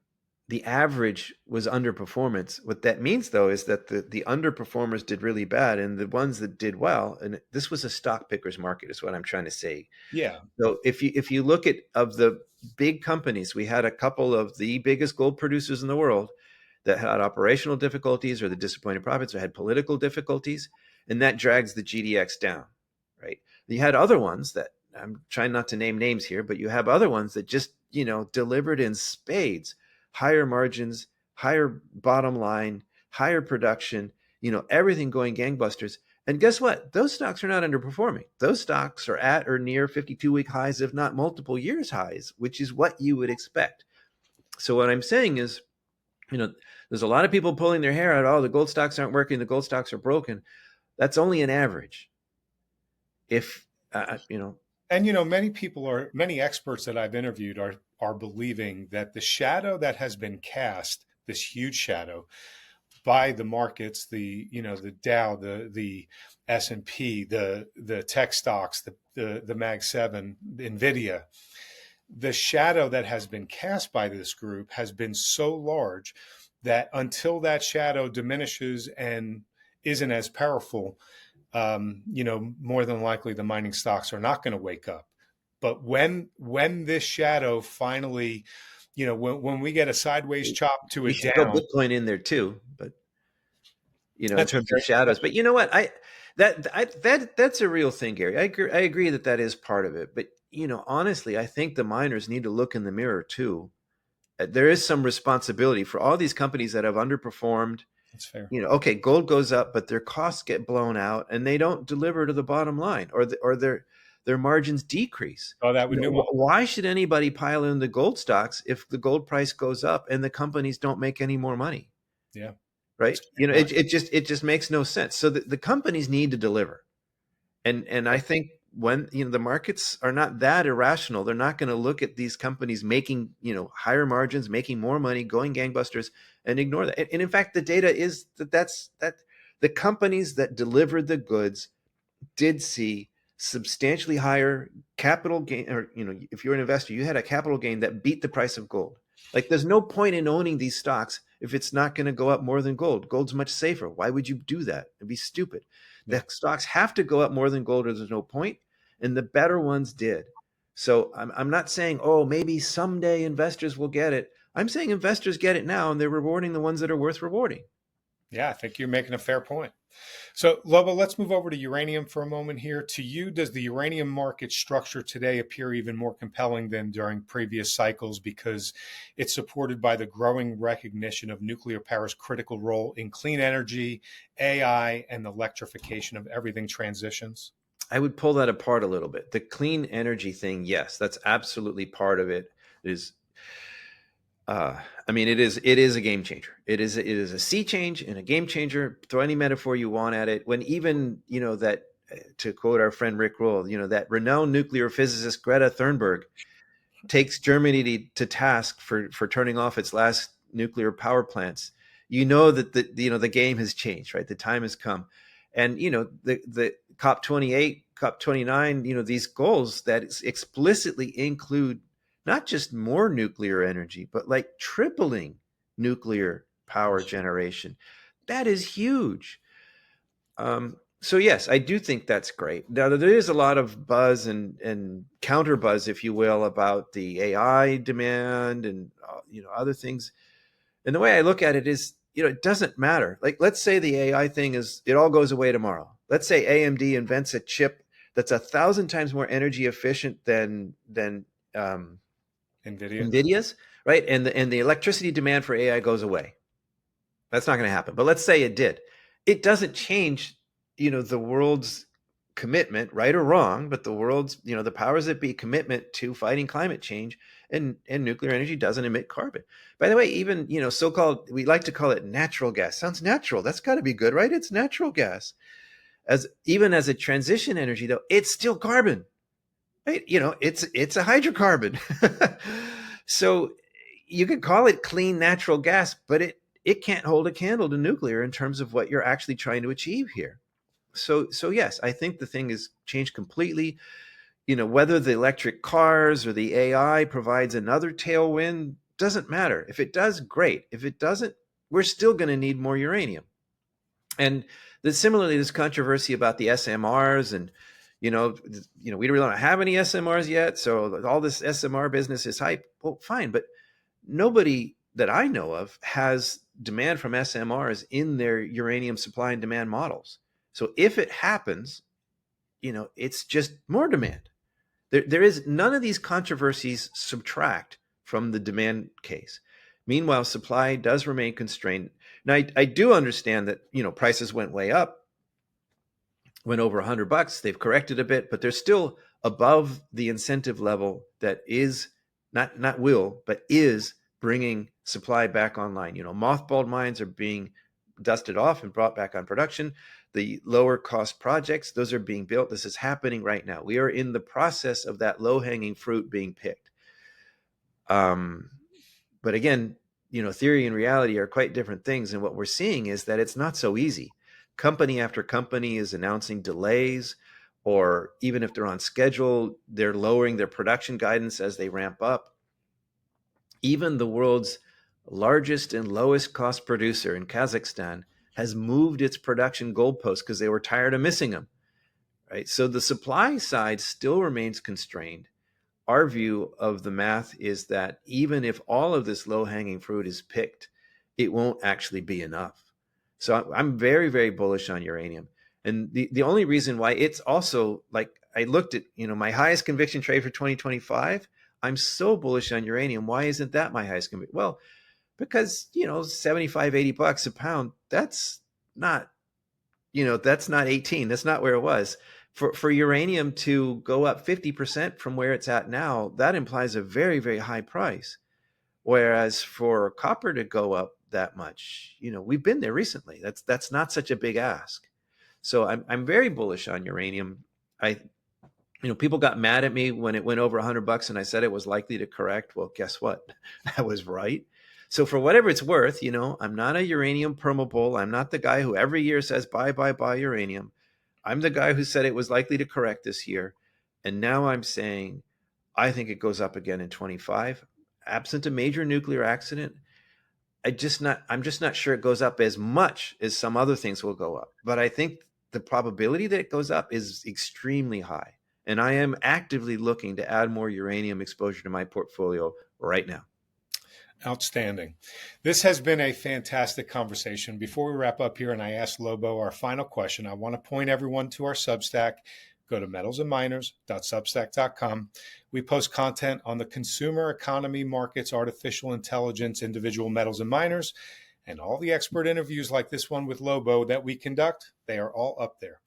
The average was underperformance. What that means, though, is that the underperformers did really bad, and the ones that did well, and this was a stock pickers market, is what I'm trying to say. Yeah. So if you look at of the big companies, we had a couple of the biggest gold producers in the world that had operational difficulties or the disappointing profits or had political difficulties, and that drags the GDX down, right? You had other ones that I'm trying not to name names here, but you have other ones that just delivered in spades, higher margins, higher bottom line, higher production, everything going gangbusters. And guess what? Those stocks are not underperforming. Those stocks are at or near 52-week highs, if not multiple years highs, which is what you would expect. So what I'm saying is, there's a lot of people pulling their hair out. Oh, the gold stocks aren't working. The gold stocks are broken. That's only an average. If, And many experts that I've interviewed are believing that the shadow that has been cast, this huge shadow, by the markets, the Dow, the S&P, the tech stocks, the Mag 7, Nvidia, the shadow that has been cast by this group has been so large that until that shadow diminishes and isn't as powerful, more than likely the mining stocks are not going to wake up. But when this shadow finally, when we get a sideways chop to a you should throw down, Bitcoin in there too, but in that's a terms of very shadows. But you know what? That's a real thing, Gary. I agree that is part of it. But honestly, I think the miners need to look in the mirror too. There is some responsibility for all these companies that have underperformed. that's fair. Okay, gold goes up, but their costs get blown out, and they don't deliver to the bottom line, or their margins decrease. Oh, that would new. Why should anybody pile in the gold stocks if the gold price goes up and the companies don't make any more money? Yeah, Right? that's a good point. It just makes no sense. So the companies need to deliver, and I think when the markets are not that irrational, they're not going to look at these companies making higher margins, making more money, going gangbusters, and ignore that. And in fact, the data is that the companies that delivered the goods did see substantially higher capital gain, or if you're an investor, you had a capital gain that beat the price of gold. Like there's no point in owning these stocks if it's not going to go up more than gold. Gold's much safer. Why would you do that? It'd be stupid. Yeah. The stocks have to go up more than gold or there's no point. And the better ones did. So I'm not saying, oh, maybe someday investors will get it. I'm saying investors get it now and they're rewarding the ones that are worth rewarding. Yeah, I think you're making a fair point. So, Lobo, let's move over to uranium for a moment here. To you, does the uranium market structure today appear even more compelling than during previous cycles because it's supported by the growing recognition of nuclear power's critical role in clean energy, AI, and the electrification of everything transitions? I would pull that apart a little bit. The clean energy thing, yes, that's absolutely part of it. It is a game changer. It is a sea change and a game changer. Throw any metaphor you want at it. When even that, to quote our friend Rick Roll, that renowned nuclear physicist Greta Thunberg takes Germany to task for turning off its last nuclear power plants. you know that the game has changed, right? The time has come. And the COP28, COP29, these goals that explicitly include not just more nuclear energy, but like tripling nuclear power generation. That is huge. So yes, I do think that's great. Now there is a lot of buzz and counter buzz, if you will, about the AI demand and other things. And the way I look at it is, it doesn't matter. Like, let's say the AI thing it all goes away tomorrow. Let's say AMD invents a chip that's 1,000 times more energy efficient than NVIDIA's, right? And the electricity demand for AI goes away. That's not going to happen. But let's say it did. It doesn't change, the world's commitment, right or wrong, but the world's, the powers that be commitment to fighting climate change, and nuclear energy doesn't emit carbon. By the way, even, so-called, we like to call it natural gas. Sounds natural. That's got to be good, right? It's natural gas. Even as a transition energy, though, it's still carbon, right? It's a hydrocarbon. So you could call it clean natural gas, but it can't hold a candle to nuclear in terms of what you're actually trying to achieve here. So yes, I think the thing has changed completely. Whether the electric cars or the AI provides another tailwind doesn't matter. If it does, great. If it doesn't, we're still going to need more uranium. And similarly, this controversy about the SMRs, and we really don't have any SMRs yet, so all this SMR business is hype. Well, fine, but nobody that I know of has demand from SMRs in their uranium supply and demand models. So if it happens, it's just more demand. There is none of these controversies subtract from the demand case. Meanwhile, supply does remain constrained. Now, I do understand that, prices went way up, went over $100. They've corrected a bit, but they're still above the incentive level that is not will, but is bringing supply back online. Mothballed mines are being dusted off and brought back on production. The lower cost projects, those are being built. This is happening right now. We are in the process of that low hanging fruit being picked. But again, theory and reality are quite different things. And what we're seeing is that it's not so easy. Company after company is announcing delays, or even if they're on schedule, they're lowering their production guidance as they ramp up. Even the world's largest and lowest cost producer in Kazakhstan has moved its production goalposts because they were tired of missing them, right? So the supply side still remains constrained. Our view of the math is that even if all of this low-hanging fruit is picked, it won't actually be enough. So I'm very, very bullish on uranium. And the only reason why it's also, like, I looked at, my highest conviction trade for 2025, I'm so bullish on uranium. Why isn't that my highest conviction? Well, because, 75, $80 a pound, that's not 18. That's not where it was. For uranium to go up 50% from where it's at now, that implies a very, very high price. Whereas for copper to go up that much, we've been there recently. That's not such a big ask. So I'm very bullish on uranium. People got mad at me when it went over $100 and I said it was likely to correct. Well, guess what? I was right. So for whatever it's worth, I'm not a uranium permabull. I'm not the guy who every year says buy uranium. I'm the guy who said it was likely to correct this year. And now I'm saying I think it goes up again in 25, absent a major nuclear accident. I'm just not sure it goes up as much as some other things will go up. But I think the probability that it goes up is extremely high. And I am actively looking to add more uranium exposure to my portfolio right now. Outstanding. This has been a fantastic conversation. Before we wrap up here and I ask Lobo our final question, I want to point everyone to our Substack. Go to metalsandminers.substack.com. We post content on the consumer economy, markets, artificial intelligence, individual metals and miners, and all the expert interviews like this one with Lobo that we conduct. They are all up there.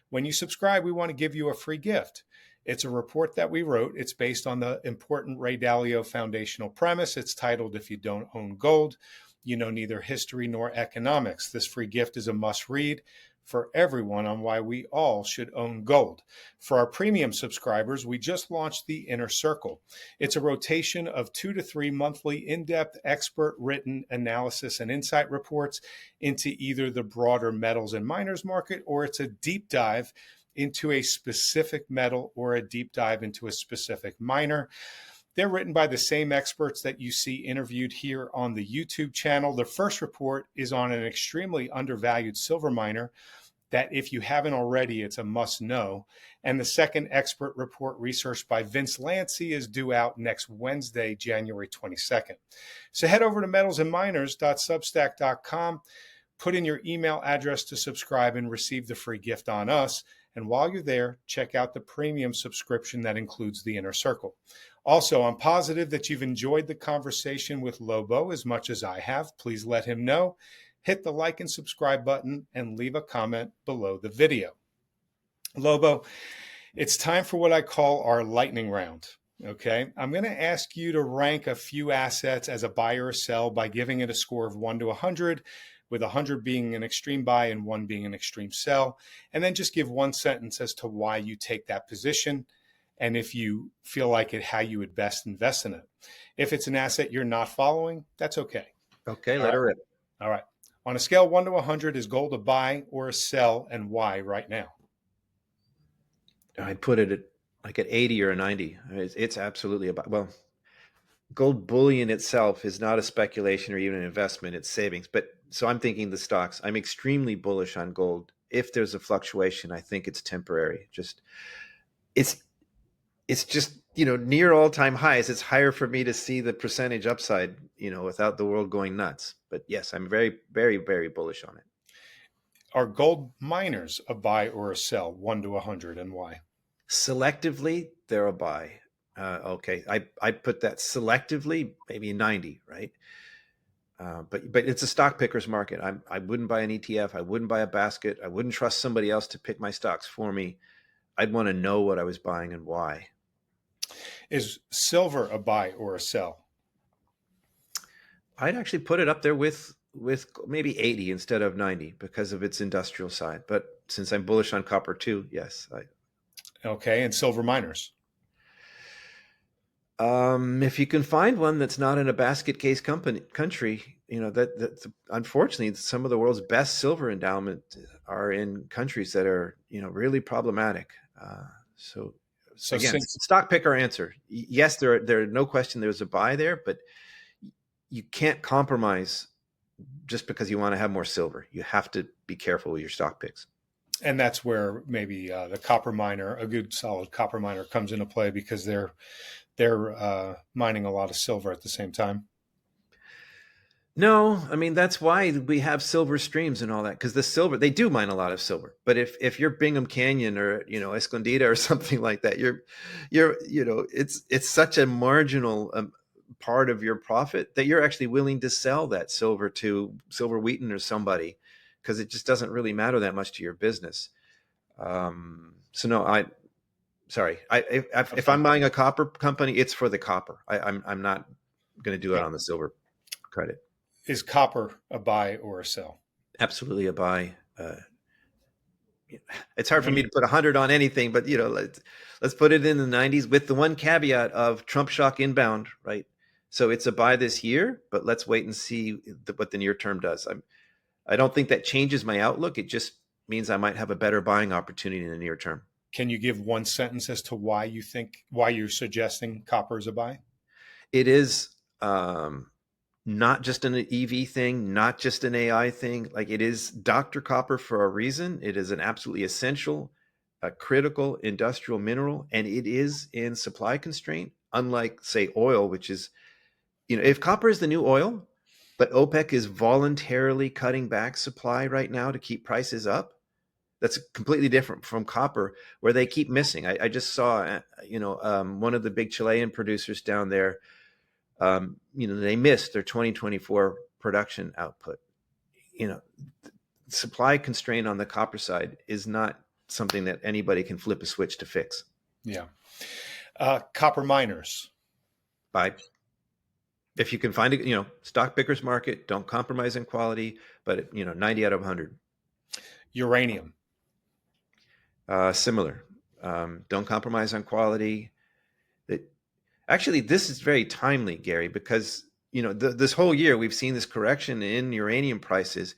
When you subscribe, we want to give you a free gift. It's a report that we wrote. It's based on the important Ray Dalio foundational premise. It's titled, If You Don't Own Gold, You Know Neither History Nor Economics. This free gift is a must read for everyone on why we all should own gold. For our premium subscribers, we just launched the Inner Circle. It's a rotation of 2 to 3 monthly in-depth expert written analysis and insight reports into either the broader metals and miners market, or it's a deep dive into a specific metal or a deep dive into a specific miner. They're written by the same experts that you see interviewed here on the YouTube channel. The first report is on an extremely undervalued silver miner that, if you haven't already, it's a must know. And the second expert report, researched by Vince Lancy, is due out next Wednesday, January 22nd. So head over to metalsandminers.substack.com, put in your email address to subscribe and receive the free gift on us. And while you're there, check out the premium subscription that includes the Inner Circle. Also, I'm positive that you've enjoyed the conversation with Lobo as much as I have. Please let him know. Hit the like and subscribe button and leave a comment below the video. Lobo, it's time for what I call our lightning round. Okay, I'm going to ask you to rank a few assets as a buy or a sell by giving it a score of 1 to 100, with 100 being an extreme buy and 1 being an extreme sell. And then just give one sentence as to why you take that position, and if you feel like it, how you would best invest in it. If it's an asset you're not following, that's okay. Okay, let her rip. All right. On a scale 1 to 100, is gold a buy or a sell, and why right now? I'd put it at like at 80 or a 90. It's absolutely a buy. Well, gold bullion itself is not a speculation or even an investment, it's savings. But so I'm thinking the stocks. I'm extremely bullish on gold. If there's a fluctuation, I think it's temporary. It's just, near all-time highs. It's higher for me to see the percentage upside, without the world going nuts. But yes, I'm very, very, very bullish on it. Are gold miners a buy or a sell, 1 to 100, and why? Selectively, they're a buy. Okay, I put that selectively, maybe 90, right? But it's a stock picker's market. I wouldn't buy an ETF. I wouldn't buy a basket. I wouldn't trust somebody else to pick my stocks for me. I'd want to know what I was buying and why. Is silver a buy or a sell? I'd actually put it up there with maybe 80 instead of 90 because of its industrial side. But since I'm bullish on copper too, yes. Okay, and silver miners? If you can find one that's not in a basket case country, that's unfortunately some of the world's best silver endowment are in countries that are, really problematic. So again, stock picker answer. Yes, there no question there's a buy there, but you can't compromise just because you want to have more silver. You have to be careful with your stock picks. And that's where maybe the copper miner, a good solid copper miner, comes into play, because they're mining a lot of silver at the same time. No, I mean, that's why we have silver streams and all that, because the silver, they do mine a lot of silver. But if you're Bingham Canyon or, Escondida or something like that, it's such a marginal part of your profit that you're actually willing to sell that silver to Silver Wheaton or somebody, because it just doesn't really matter that much to your business. So no, if I'm buying a copper company, it's for the copper. I'm not going to do it on the silver credit. Is copper a buy or a sell? Absolutely a buy. It's hard for me to put 100 on anything, but let's put it in the 90s with the one caveat of Trump shock inbound, right? So it's a buy this year, but let's wait and see what the near term does. I don't think that changes my outlook. It just means I might have a better buying opportunity in the near term. Can you give one sentence as to why you're suggesting copper is a buy? It is not just an EV thing, not just an AI thing. Like, it is Dr. Copper for a reason. It is an absolutely essential, critical industrial mineral, and it is in supply constraint, unlike, say, oil, which is, if copper is the new oil, but OPEC is voluntarily cutting back supply right now to keep prices up, that's completely different from copper, where they keep missing. I just saw, one of the big Chilean producers down there, they missed their 2024 production output. Supply constraint on the copper side is not something that anybody can flip a switch to fix. Yeah. Copper miners. Buy. If you can find it, stock picker's market, don't compromise in quality, but 90 out of 100. Uranium. Similar. Don't compromise on quality. Actually, this is very timely, Gary, because this whole year we've seen this correction in uranium prices,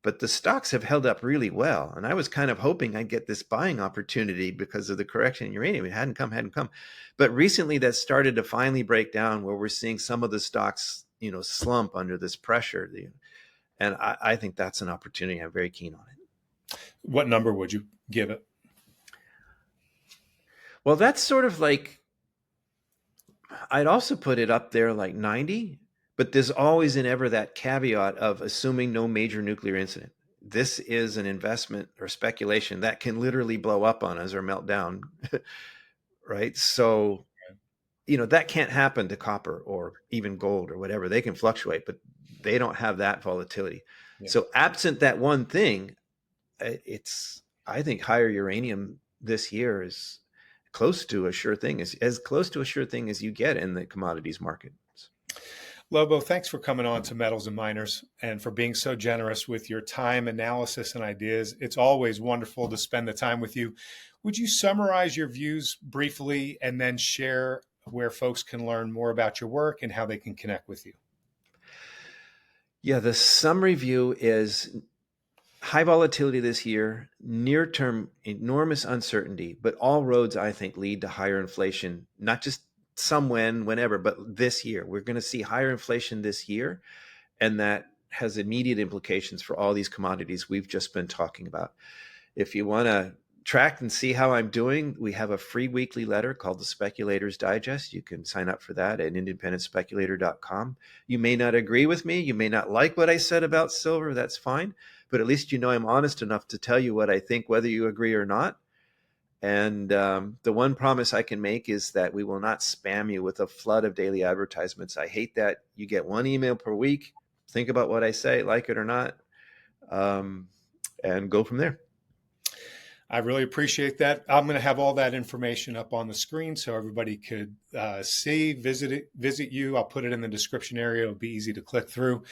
but the stocks have held up really well. And I was kind of hoping I'd get this buying opportunity because of the correction in uranium. It hadn't come. But recently that started to finally break down, where we're seeing some of the stocks, slump under this pressure. And I think that's an opportunity. I'm very keen on it. What number would you give it? Well, that's sort of like, I'd also put it up there like 90, but there's always and ever that caveat of assuming no major nuclear incident. This is an investment or speculation that can literally blow up on us or melt down, right? So, that can't happen to copper or even gold or whatever. They can fluctuate, but they don't have that volatility. Yeah. So absent that one thing, I think higher uranium this year is close to a sure thing, as close to a sure thing as you get in the commodities markets. Lobo, thanks for coming on to Metals and Miners and for being so generous with your time, analysis, and ideas. It's always wonderful to spend the time with you. Would you summarize your views briefly and then share where folks can learn more about your work and how they can connect with you? Yeah, the summary view is high volatility this year, near-term enormous uncertainty, but all roads, I think, lead to higher inflation, not just whenever, but this year. We're going to see higher inflation this year, and that has immediate implications for all these commodities we've just been talking about. If you want to track and see how I'm doing, we have a free weekly letter called the Speculator's Digest. You can sign up for that at independentspeculator.com. You may not agree with me. You may not like what I said about silver. That's fine. But at least I'm honest enough to tell you what I think, whether you agree or not. And the one promise I can make is that we will not spam you with a flood of daily advertisements. I hate that. You get one email per week. Think about what I say, like it or not, and go from there. I really appreciate that. I'm going to have all that information up on the screen so everybody could visit you. I'll put it in the description area. It'll be easy to click through.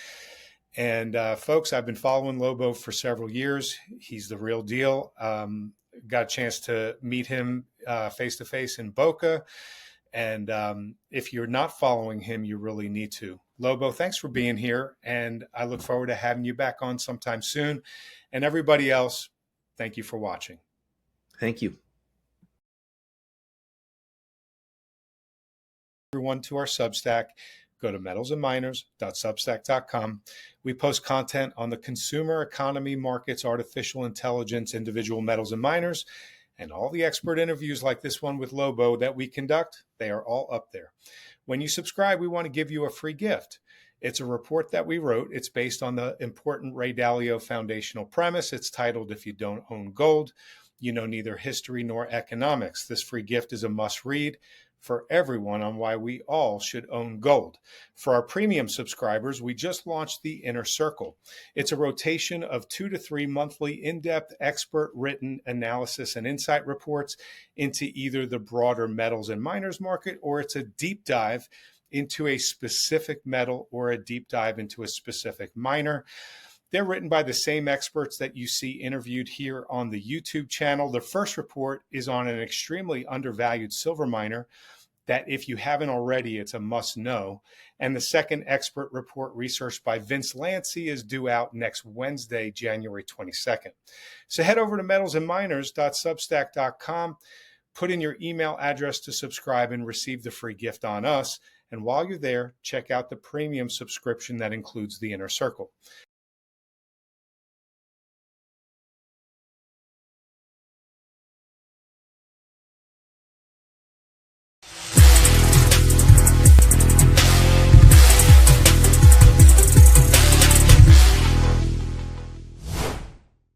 And folks, I've been following Lobo for several years. He's the real deal. Got a chance to meet him face-to-face in Boca. And if you're not following him, you really need to. Lobo, thanks for being here. And I look forward to having you back on sometime soon. And everybody else, thank you for watching. Thank you. Everyone to our Substack. Go to metalsandminers.substack.com. We post content on the consumer economy, markets, artificial intelligence, individual metals and miners, and all the expert interviews like this one with Lobo that we conduct. They are all up there. When you subscribe, we want to give you a free gift. It's a report that we wrote. It's based on the important Ray Dalio foundational premise. It's titled, "If You Don't Own Gold, You Know Neither History Nor Economics." This free gift is a must-read for everyone on why we all should own gold. For our premium subscribers, we just launched the Inner Circle. It's a rotation of 2 to 3 monthly in-depth expert written analysis and insight reports into either the broader metals and miners market, or it's a deep dive into a specific metal or a deep dive into a specific miner. They're written by the same experts that you see interviewed here on the YouTube channel. The first report is on an extremely undervalued silver miner that, if you haven't already, it's a must know. And the second expert report, researched by Vince Lancy, is due out next Wednesday, January 22nd. So head over to metalsandminers.substack.com, put in your email address to subscribe and receive the free gift on us. And while you're there, check out the premium subscription that includes the Inner Circle.